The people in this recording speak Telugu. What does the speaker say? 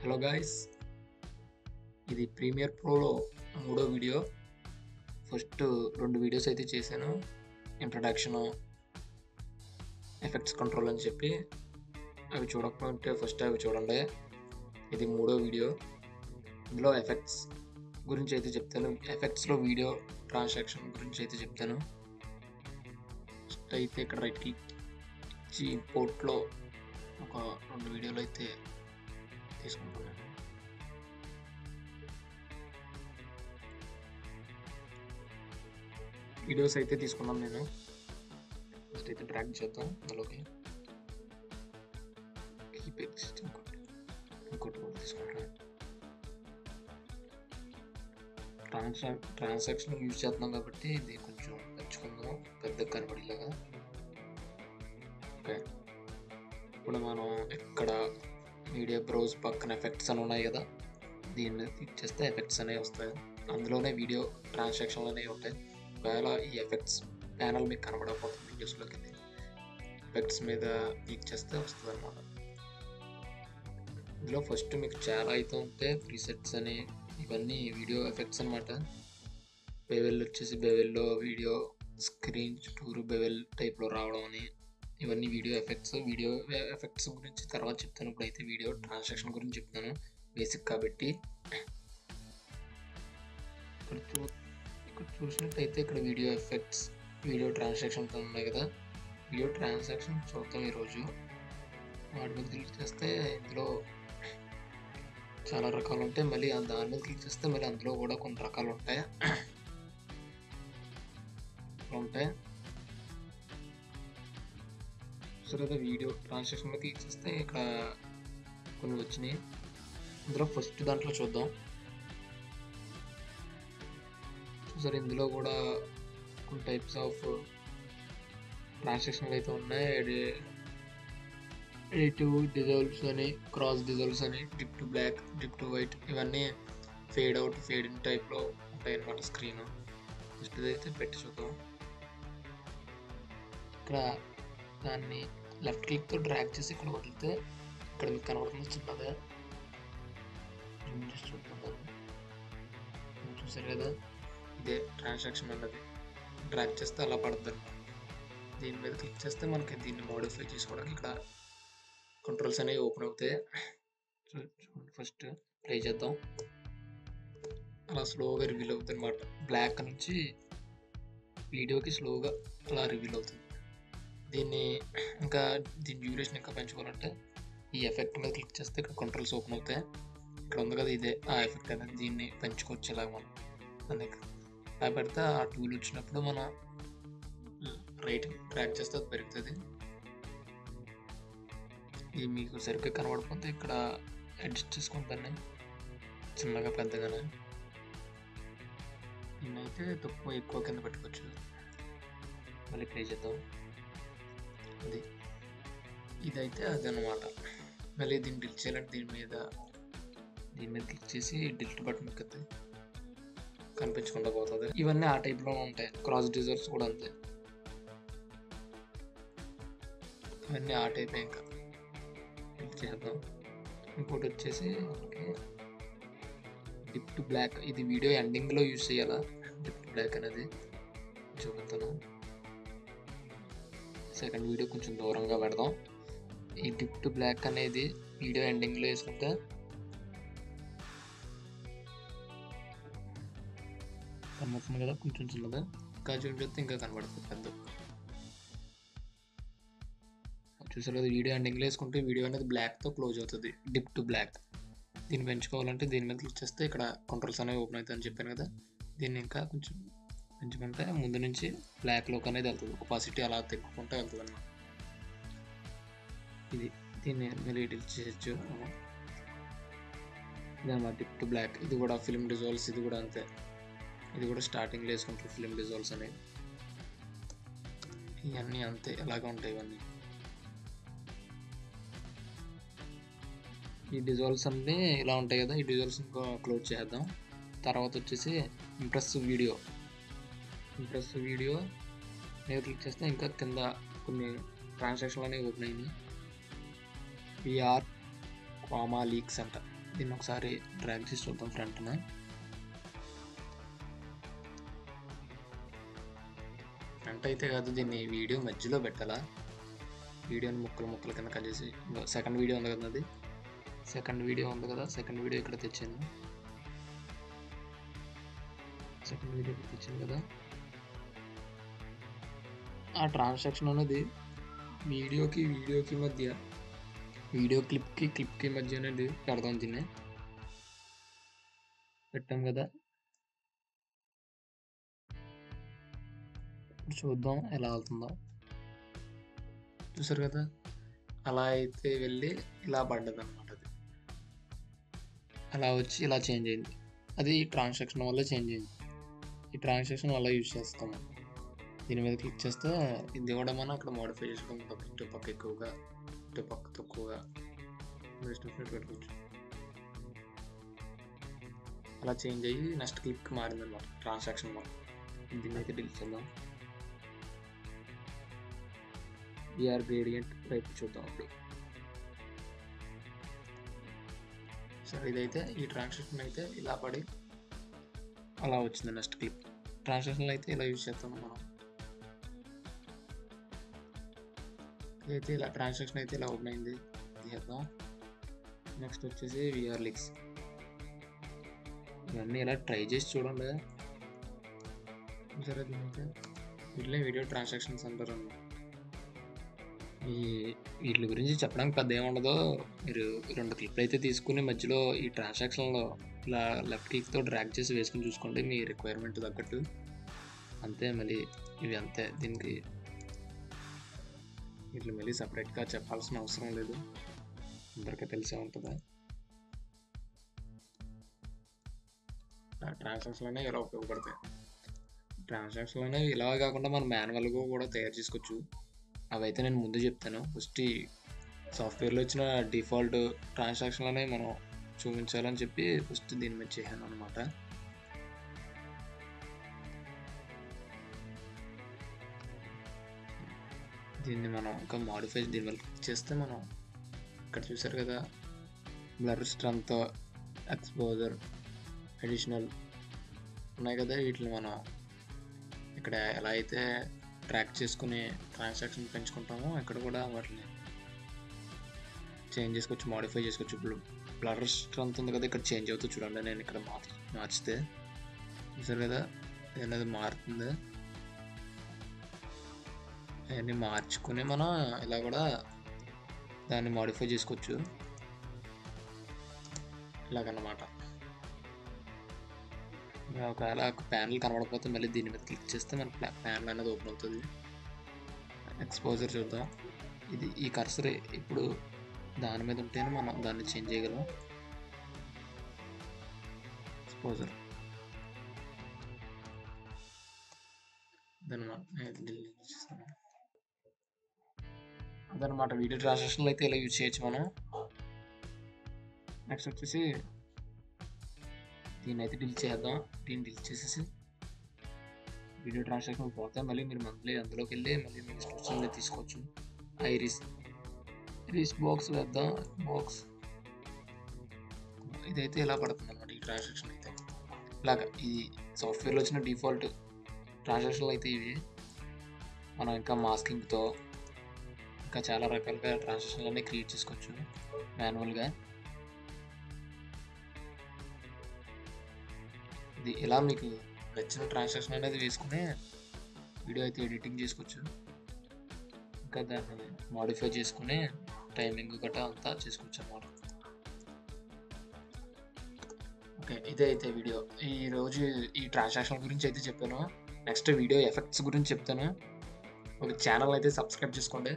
హలో గాయ్స్, ఇది ప్రీమియర్ ప్రోలో మూడో వీడియో. ఫస్ట్ 2 వీడియోస్ అయితే చేశాను, ఇంట్రడక్షన్, ఎఫెక్ట్స్ కంట్రోల్ అని చెప్పి. అవి చూడకపోతే ఫస్ట్ అవి చూడండి. ఇది మూడో వీడియో. ఇందులో ఎఫెక్ట్స్ గురించి అయితే చెప్తాను. ఎఫెక్ట్స్లో వీడియో ట్రాన్సాక్షన్ గురించి అయితే చెప్తాను. ఫస్ట్ అయితే ఇక్కడ రైట్ క్లిక్ ఇచ్చి ఇంపోర్ట్లో ఒక 2 వీడియోలు అయితే తీసుకుంటున్నాను. వీడియోస్ అయితే తీసుకున్నాను నేను. ఫస్ట్ అయితే డ్రాగ్ చేద్దాం అందులోకి. ఇంకోటి తీసుకుంటాను. ట్రాన్సాక్షన్ యూజ్ చేస్తున్నాం కాబట్టి ఇది కొంచెం పెంచుకుందాం, పెద్దగా కనబడేలాగా. ఓకే, ఇప్పుడు మనం ఇక్కడ మీడియా బ్రౌజ్ పక్కన ఎఫెక్ట్స్ అని ఉన్నాయి కదా, దీన్ని క్లిక్ చేస్తే ఎఫెక్ట్స్ అనేవి వస్తాయి. అందులోనే వీడియో ట్రాన్సాక్షన్లు అనేవి ఉంటాయి. ఒకవేళ ఈ ఎఫెక్ట్స్ ప్యానల్ మీకు కనబడకపోతుంది వీడియోస్లోకి, ఎఫెక్ట్స్ మీద క్లిక్ చేస్తే వస్తుంది అనమాట. ఇందులో ఫస్ట్ మీకు చాలా అయితే ఉంటాయి, ప్రీసెట్స్ అని, ఇవన్నీ వీడియో ఎఫెక్ట్స్ అనమాట. బెవెల్ వచ్చేసి బెవెల్లో వీడియో స్క్రీన్ చుట్టూరు బెవెల్ టైప్లో రావడం అని, ఇవన్నీ వీడియో ఎఫెక్ట్స్. వీడియో ఎఫెక్ట్స్ గురించి తర్వాత చెప్తాను. ఇప్పుడైతే వీడియో ట్రాన్సాక్షన్ గురించి చెప్తాను, బేసిక్ కాబట్టి. ఇక్కడ చూసినట్టయితే ఇక్కడ వీడియో ఎఫెక్ట్స్, వీడియో ట్రాన్సాక్షన్స్ ఉన్నాయి కదా. వీడియో ట్రాన్సాక్షన్ చూద్దాం ఈరోజు. వాటి మీద క్లిక్ చేస్తే ఇందులో చాలా రకాలు ఉంటాయి. మళ్ళీ దాని మీద క్లిక్ చేస్తే మళ్ళీ అందులో కూడా కొన్ని రకాలు ఉంటాయి. సరే, వీడియో ట్రాన్సాక్షన్ మీద క్లిక్ చేస్తే ఇక్కడ కొన్ని వచ్చినాయి. ఇందులో ఫస్ట్ దాంట్లో చూద్దాం. సరే, ఇందులో కూడా కొన్ని టైప్స్ ఆఫ్ ట్రాన్సాక్షన్లు అయితే ఉన్నాయి. ఎడిటివ్ డిజాల్వ్స్ అని, క్రాస్ డిజాల్వ్స్ అని, dip to black, dip to white, ఇవన్నీ ఫేడ్ అవుట్, ఫేడ్ ఇన్ టైప్లో ఉంటాయి అన్నమాట. స్క్రీన్ ఫస్ట్ అయితే పెట్టి చూద్దాం. ఇక్కడ దాన్ని లెఫ్ట్ క్లిక్తో డ్రాగ్ చేసి ఇక్కడ వదిలితే ఇక్కడ మీకు కనబడుతుంది చిన్నదే. చూసారు కదా, ఇదే ట్రాన్సాక్షన్ అన్నది. డ్రాగ్ చేస్తే అలా పడుతుంది. దీని మీద క్లిక్ చేస్తే మనకి దీన్ని మోడిఫై చేసుకోవడానికి ఇక్కడ కంట్రోల్స్ అనేవి ఓపెన్ అవుతాయి. ఫస్ట్ ప్లే చేద్దాం. అలా స్లోగా రివీల్ అవుతుంది అనమాట. బ్లాక్ నుంచి వీడియోకి స్లోగా అలా రివీల్ అవుతుంది. దీన్ని దీని డ్యూరేషన్ ఇంకా పెంచుకోవాలంటే ఈ ఎఫెక్ట్ మీద క్లిక్ చేస్తే ఇక్కడ కంట్రోల్స్ ఓపెన్ అవుతాయి. ఇక్కడ ఉంది కదా, ఇదే ఆ ఎఫెక్ట్ అనేది. దీన్ని పెంచుకోవచ్చు ఇలాగ మనం. అందుకే అలా పెడితే ఆ టూల్ వచ్చినప్పుడు మన రైట్ ట్రాక్ చేస్తే అది పెరుగుతుంది. ఇది మీకు సరిగ్గా కనబడిపోతే ఇక్కడ అడ్జస్ట్ చేసుకుంటాను, చిన్నగా పెద్దగానే. దీన్నైతే తక్కువ ఎక్కువ కింద పెట్టుకోవచ్చు. మళ్ళీ ప్లే చేద్దాం. ఇదైతే అదనమాట. మళ్ళీ దీన్ని డిలీట్ చేయాలంటే దీని మీద క్లిక్ చేసి డిలీట్ బటన్ ఎక్కితే కనిపించకుండా పోతుంది. ఇవన్నీ ఆ టైప్లో ఉంటాయి. క్రాస్ డిజాల్వ్స్ కూడా అంతే, ఇవన్నీ ఆ టైప్. ఇంకా డిలీట్ చేద్దాం. ఇంకోటి వచ్చేసి డిప్ టు బ్లాక్. ఇది వీడియో ఎండింగ్లో యూజ్ చేయాలా డిప్ టు బ్లాక్ అనేది చూపుతాను. సెకండ్ వీడియో కొంచెం దూరంగా పెడదాం. ఈ డిప్ టు బ్లాక్ అనేది వీడియో ఎండింగ్లో వేసుకుంటే కనబడుతుంది కదా, కొంచెం చిన్నదా. ఇంకా చూపిస్తే ఇంకా కనబడుతుంది పెద్ద. చూసారు కదా, వీడియో ఎండింగ్లో వేసుకుంటే వీడియో అనేది బ్లాక్తో క్లోజ్ అవుతుంది, డిప్ టు బ్లాక్. దీన్ని పెంచుకోవాలంటే దీని మీద క్లిక్ చేస్తే ఇక్కడ కంట్రోల్స్ అనేవి ఓపెన్ అవుతాయి అని చెప్పాను కదా. దీన్ని ఇంకా కొంచెం పెంచుకుంటే ముందు నుంచి బ్లాక్లోకి అనేది వెళ్తుంది. ఒపాసిటీ అలా తెక్కుకుంటూ వెళ్తుంది అన్నమాట. దీన్ని మళ్ళీ డిలీట్ చేయొచ్చు. ఇదన్నమాట డిప్ టు బ్లాక్. ఇది కూడా ఫిల్మ్ డిజాల్వ్స్, ఇది కూడా అంతే. ఇది కూడా స్టార్టింగ్లో వేసుకుంటారు ఫిల్మ్ డిజాల్వ్స్ అనేవి. ఇవన్నీ అంతే, ఇలాగే ఉంటాయి ఇవన్నీ. ఈ డిజాల్వ్స్ అన్నీ ఇలా ఉంటాయి కదా. ఈ డిజాల్వ్స్ ఇంకా క్లోజ్ చేద్దాం. తర్వాత వచ్చేసి ఇంప్రెస్ వీడియో మీద క్లిక్ చేస్తే ఇంకా కింద కొన్ని ట్రాన్సాక్షన్లు అనేవి ఓపెన్ అయినాయి. విఆర్ కామా లీక్స్ అంట. దీన్ని ఒకసారి డ్రాగ్ చేసి చూద్దాం ఫ్రంట్న. ఫ్రంట్ అయితే కాదు, దీన్ని వీడియో మధ్యలో పెట్టాలా. వీడియోని ముక్కలు కింద కట్ చేసి సెకండ్ వీడియో ఉంది కదా, అది సెకండ్ వీడియో ఉంది కదా, సెకండ్ వీడియో ఇక్కడ తెచ్చాను. సెకండ్ వీడియో ఇక్కడ తెచ్చాను కదా. ఆ ట్రాన్సాక్షన్ అనేది వీడియోకి మధ్య, వీడియో క్లిప్కి మధ్య అనేది పెడదాం. దీన్ని పెట్టాం కదా, చూద్దాం ఎలా అవుతుందో. చూసారు కదా, అలా అయితే వెళ్ళి ఇలా పడ్డది అనమాట. అది అలా వచ్చి ఇలా చేంజ్ అయింది. అది ఈ ట్రాన్సాక్షన్ వల్ల చేంజ్ అయింది. ఈ ట్రాన్సాక్షన్ వల్ల యూజ్ చేస్తాము. దీని మీద క్లిక్ చేస్తే ఇది కూడా మనం అక్కడ మోడిఫై చేసుకోవడం, ఇటు పక్క ఎక్కువగా, ఇటు పక్క తక్కువగా పెట్టుకోవచ్చు. అలా చేంజ్ అయ్యి నెక్స్ట్ క్లిప్కి మారింది అనమాట ట్రాన్సాక్షన్ వల్ల. దీన్ని అయితే డిలీట్ చేద్దాం. విఆర్ గ్రేడియంట్ వైపు చూద్దాం అప్పుడు. సరే, ఇదైతే ఈ ట్రాన్సాక్షన్ అయితే ఇలా పడి అలా వచ్చింది నెక్స్ట్ క్లిప్. ట్రాన్సాక్షన్ అయితే ఇలా యూజ్ చేస్తాం మనం. ఇదైతే ఇలా ట్రాన్సాక్షన్ అయితే ఇలా ఓపెన్ అయింది. చేద్దాం. నెక్స్ట్ వచ్చేసి విఆర్ లిక్స్. ఇవన్నీ ఇలా ట్రై చేసి చూడండి. సరే, దీనైతే వీటిలో వీడియో ట్రాన్సాక్షన్స్ అంటారు అన్నమాట. వీటి గురించి చెప్పడానికి పెద్ద ఏముండదు. మీరు 2 క్లిప్లు అయితే తీసుకుని మధ్యలో ఈ ట్రాన్సాక్షన్లో ఇలా లెఫ్ట్ క్లిక్తో డ్రాగ్ చేసి వేసుకుని చూసుకోండి మీ రిక్వైర్మెంట్ తగ్గట్టు. అంతే, మళ్ళీ ఇవి అంతే. దీనికి వీటిని మళ్ళీ సపరేట్గా చెప్పాల్సిన అవసరం లేదు, అందరికీ తెలిసే ఉంటుంది. ట్రాన్సాక్షన్లోనే ఇలా ఉపయోగపడతాయి. ట్రాన్సాక్షన్లోనే ఇలా కాకుండా మనం మాన్యువల్గా కూడా తయారు చేసుకోవచ్చు. అవైతే నేను ముందు చెప్తాను. ఫస్ట్ ఈ సాఫ్ట్వేర్లో వచ్చిన డిఫాల్ట్ ట్రాన్సాక్షన్లోనే మనం చూపించాలని చెప్పి ఫస్ట్ దీని మీద చేశాను అనమాట. దీన్ని మనం ఇంకా మాడిఫై, దీని వల్ల క్లిక్ చేస్తే మనం ఇక్కడ చూసారు కదా, బ్లర్, స్ట్రెంత్, ఎక్స్పోజర్, అడిషనల్ ఉన్నాయి కదా. వీటిని మనం ఇక్కడ ఎలా అయితే ట్రాక్ చేసుకుని ట్రాన్సాక్షన్ పెంచుకుంటామో ఇక్కడ కూడా వాటిని చేంజ్ చేసుకోవచ్చు, మాడిఫై చేసుకోవచ్చు. ఇప్పుడు బ్లర్ స్ట్రెంత్ ఉంది కదా, ఇక్కడ చేంజ్ అవుతుంది చూడండి. నేను ఇక్కడ మార్చితే చూసారు కదా, ఏదైనా మారుతుంది. అవన్నీ మార్చుకుని మనం ఇలా కూడా దాన్ని మాడిఫై చేసుకోవచ్చు ఇలాగన్నమాట. ఒకవేళ ప్యానల్ కనబడకపోతే మళ్ళీ దీని మీద క్లిక్ చేస్తే మనకి ప్యానల్ అనేది ఓపెన్ అవుతుంది. ఎక్స్పోజర్ చూద్దాం. ఇది ఈ కర్సర్ ఇప్పుడు దాని మీద ఉంటేనే మనం దాన్ని చేంజ్ చేయగలం. ఎక్స్పోజర్ అదనమాట. వీడియో ట్రాన్సాక్షన్లో అయితే ఇలా యూజ్ చేయొచ్చు మనం. నెక్స్ట్ వచ్చేసి దీన్ని అయితే డిలీట్ చేద్దాం. దీన్ని డిలీట్ చేసేసి వీడియో ట్రాన్సాక్షన్ పోతే మళ్ళీ మీరు మంత్లీ అందులోకి వెళ్ళి మళ్ళీ మీరు ఇష్టం తీసుకోవచ్చు. ఐరిస్ బాక్స్ వేద్దాం. బాక్స్ ఇదైతే ఇలా పడుతుంది అనమాట. ఈ ట్రాన్సాక్షన్ అయితే ఇలాగ ఈ సాఫ్ట్వేర్లో వచ్చిన డిఫాల్ట్ ట్రాన్సాక్షన్లు అయితే ఇవి. మనం ఇంకా మాస్కింగ్తో ఇంకా చాలా రకాలుగా ట్రాన్సాక్షన్లు అన్నీ క్రియేట్ చేసుకోవచ్చు మాన్యువల్గా. ఇది ఇలా మీకు నచ్చిన ట్రాన్సాక్షన్ అనేది వేసుకుని వీడియో అయితే ఎడిటింగ్ చేసుకోవచ్చు. ఇంకా దాన్ని మాడిఫై చేసుకుని టైమింగ్ గట్రా అంతా చేసుకోవచ్చు అన్నమాట. ఓకే, ఇదే అయితే వీడియో. ఈరోజు ఈ ట్రాన్సాక్షన్ గురించి అయితే చెప్పాను. నెక్స్ట్ వీడియో ఎఫెక్ట్స్ గురించి చెప్తాను. ఒక ఛానల్ అయితే సబ్స్క్రైబ్ చేసుకోండి.